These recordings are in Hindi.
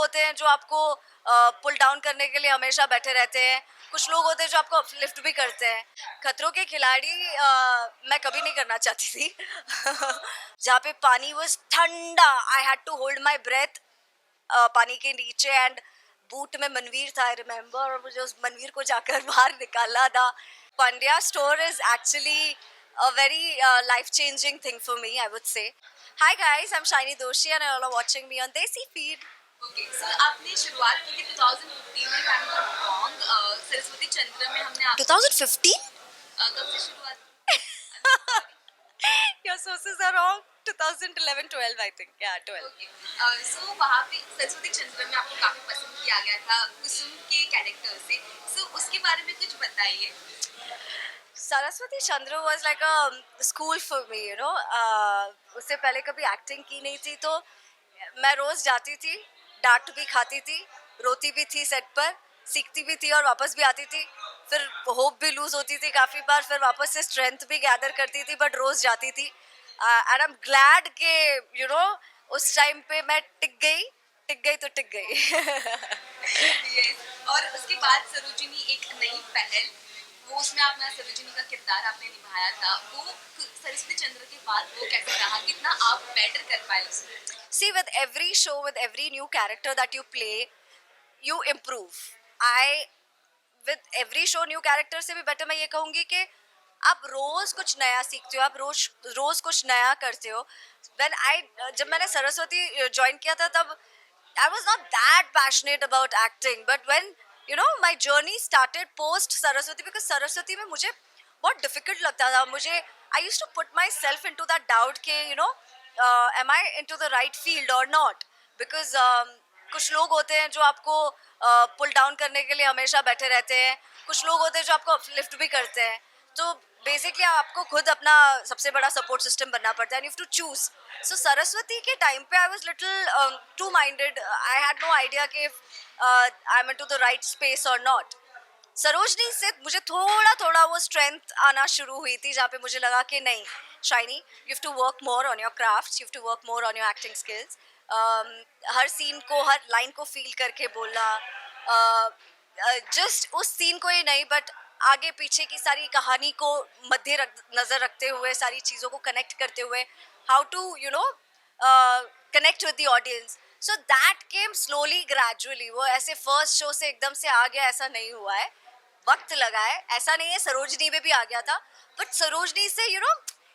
होते हैं जो आपको पुल डाउन करने के लिए हमेशा बैठे रहते हैं, कुछ लोग होते हैं जो आपको अपलिफ्ट भी करते हैं। खतरों के खिलाड़ी मैं कभी नहीं करना चाहती थी जहाँ पे पानी वाज ठंडा, I had to hold my breath पानी के नीचे, एंड बूट में मनवीर था, आई रिमेम्बर, और मुझे उस मनवीर को जाकर बाहर निकाला था। Pandya store is actually a very life-changing thing for me, I would say. Hi guys, I'm Shiny Doshi and you're all watching me on Desi Feed. Okay sir, आपने शुरुआत की थी 2015 में, if I'm not wrong, Saraswati चंद्र में हमने 2015? कब से शुरुआत की? Your sources are wrong. 2011, 12, I think. Yeah, 12. Okay, सो वहाँ पे सरस्वती चंद्र में आपको काफी पसंद किया गया था कुसुम के कैरेक्टर से, सो उसके बारे में कुछ बताइए। Saraswati Chandra was like a school for me, you know. उससे पहले कभी एक्टिंग की नहीं थी, तो मैं रोज जाती थी, डांट भी खाती थी, रोती भी थी सेट पर, सीखती भी थी और वापस भी आती थी, फिर होप भी लूज होती थी काफ़ी बार, फिर वापस से स्ट्रेंथ भी गैदर करती थी, बट रोज जाती थी। एंड आई एम ग्लैड के यू नो उस टाइम पे मैं टिक गई तो टिक गई Yes, और उसके बाद सरोजिनी एक नई पहल, वो उसमें आपने सरोजिनी का किरदार आपने निभाया था, वो सरस्वती चंद्र के बाद वो कैसे रहा, कितना आप बेटर कर पाए उसमें? See, with every show, with every new character that you play, you improve. With every show new character से भी better मैं ये कहूँगी कि आप रोज कुछ नया सीखते हो, आप रोज कुछ नया करते हो। जब मैंने सरस्वती ज्वाइन किया था, तब I was not that passionate about acting, but when my journey started post Saraswati, because Saraswati में मुझे बहुत difficult लगता था, मुझे I used to put myself into that doubt कि am I into the right field or not, because कुछ लोग होते हैं जो आपको पुल डाउन करने के लिए हमेशा बैठे रहते हैं, कुछ लोग होते हैं जो आपको लिफ्ट भी करते हैं, तो बेसिकली आपको खुद अपना सबसे बड़ा सपोर्ट सिस्टम बनना पड़ता है, and you have to choose. So Saraswati के टाइम पे I was little two minded, I had no idea कि I am into the right space और नॉट। सरोजनी से मुझे थोड़ा थोड़ा वो स्ट्रेंथ आना शुरू हुई थी, जहाँ पे मुझे लगा कि नहीं Shiny, you have to work more on your crafts, you have to work more on your acting skills. हर सीन को, हर लाइन को फील करके बोलना, जस्ट उस सीन को ही नहीं, बट आगे पीछे की सारी कहानी को नज़र रखते हुए, सारी चीज़ों को कनेक्ट करते हुए, how to connect with the audience. So that came slowly gradually, वो ऐसे फर्स्ट शो से एकदम से आ गया ऐसा नहीं हुआ है, वक्त लगा है। ऐसा नहीं है सरोजनी में भी आ गया था, बट सरोजनी से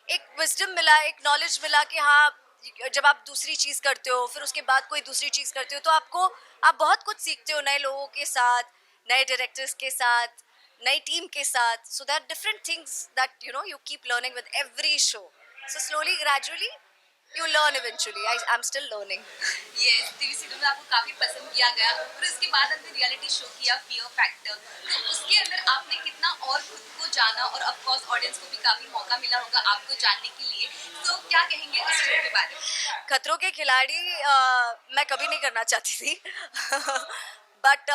एक विजडम मिला, एक नॉलेज मिला कि हाँ, जब आप दूसरी चीज़ करते हो, फिर उसके बाद कोई दूसरी चीज़ करते हो, तो आप बहुत कुछ सीखते हो नए लोगों के साथ, नए डायरेक्टर्स के साथ, नई टीम के साथ। So that different things that you keep learning with every show. So slowly gradually you learn eventually. I'm still learning. Yes, TV serial में आपको काफी पसंद किया गया, फिर उसके बाद हमने रियलिटी शो किया फियर फैक्टर, तो उसके अंदर आपने कितना और खुद को जाना, और ऑफ कोर्स ऑडियंस को भी काफी मौका मिला होगा आपको जानने के लिए, तो क्या कहेंगे इस शो के बारे में? खतरों के खिलाड़ी मैं कभी नहीं करना चाहती थी बट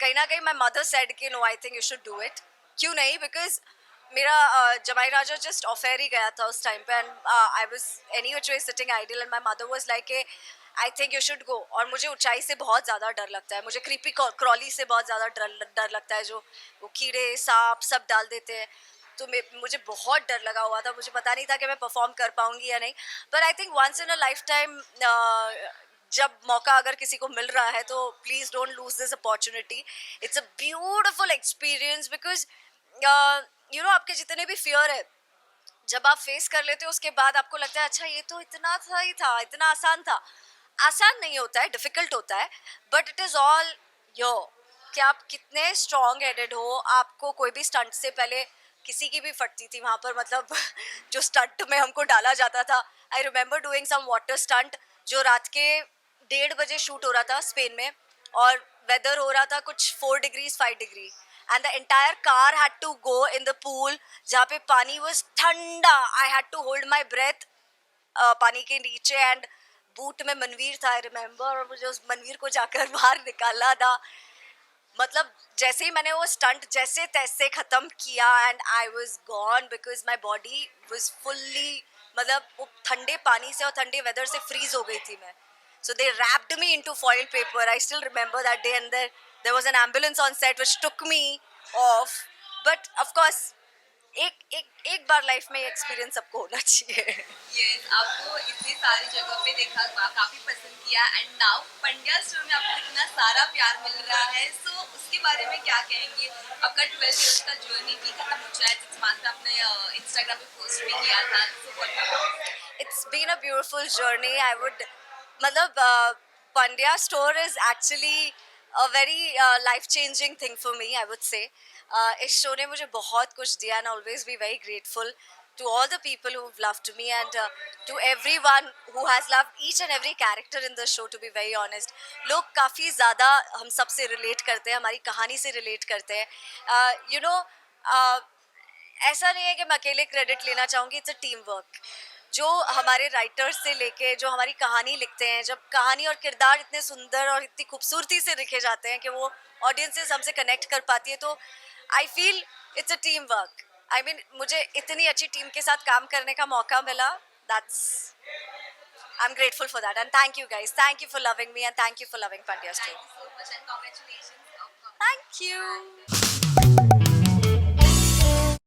कहीं ना कहीं माई मदर सेड कि no, I think you should do it. क्यों नहीं, बिकॉज मेरा जमाई राजा जस्ट ऑफेयर ही गया था उस टाइम पे, and I was any which way sitting ideal, and my mother was like I think you should go. और मुझे ऊंचाई से बहुत ज़्यादा डर लगता है, मुझे क्रीपी क्रॉली से बहुत ज़्यादा डर लगता है, जो वो कीड़े सांप सब डाल देते हैं, तो मुझे बहुत डर लगा हुआ था, मुझे पता नहीं था कि मैं परफॉर्म कर पाऊंगी या नहीं। But I think once in a lifetime, जब मौका अगर किसी को मिल रहा है, तो please don't lose this opportunity. It's a beautiful experience, because आपके जितने भी फियर है, जब आप फेस कर लेते हो, उसके बाद आपको लगता है अच्छा, ये तो इतना सा ही था, इतना आसान था। आसान नहीं होता है, डिफिकल्ट होता है, but it is all your, कि आप कितने स्ट्रॉन्ग हेडेड हो। आपको कोई भी स्टंट से पहले किसी की भी फटती थी वहाँ पर, मतलब जो स्टंट में हमको डाला जाता था। I remember doing some water stunt, जो रात के 1:30 बजे शूट हो रहा था स्पेन में, और वेदर हो रहा था कुछ 4 degrees 5 degree, and the entire car had to go in the pool, जहाँ पे पानी was ठंडा, I had to hold my breath पानी के नीचे, and बूट में मनवीर था, I remember, और मुझे उस मनवीर को जाकर बाहर निकाला था। मतलब जैसे ही मैंने वो स्टंट जैसे तैसे ख़त्म किया, and I was gone, because my body was fully, मतलब वो ठंडे पानी से और ठंडे वेदर से फ्रीज हो गई थी मैं। So they wrapped me into foil paper. I still remember that day, and there was an ambulance on set which took me off. But of course, एक बार लाइफ में एक्सपीरियंस सबको होना चाहिए. यस, आपको इतनी सारी जगह पे देखा, काफी पसंद किया, एंड नाउ पंड्या स्टोर में आपको इतना सारा प्यार मिल रहा है, सो उसके बारे में क्या कहेंगे? आपका 12 इयर्स का जर्नी भी खत्म हो चुका है, 6 मंथ आपने इंस्टाग्राम पे पोस्ट भी किया था, सो It's been a beautiful journey. I would, मतलब Pandya store is actually a very life-changing thing for me. I would say. इस शो ने मुझे बहुत कुछ दिया, and always be very grateful to all the people who've loved me, and to everyone who has loved each and every character in the show. To be very honest, लोग काफ़ी ज़्यादा हम सब से relate करते हैं, हमारी कहानी से relate करते हैं. You know. ऐसा नहीं है कि मैं अकेले क्रेडिट लेना चाहूँगी. It's a team work. जो हमारे राइटर्स से लेके जो हमारी कहानी लिखते हैं, जब कहानी और किरदार इतने सुंदर और इतनी खूबसूरती से लिखे जाते हैं कि वो ऑडियंसेस हमसे कनेक्ट कर पाती है, तो I feel it's a team work. I mean, मुझे इतनी अच्छी टीम के साथ काम करने का मौका मिला. That's I am grateful for that, and thank you guys. Thank you for loving me, and thank you for loving Pandya thank store. You so much and congratulations. Thank you.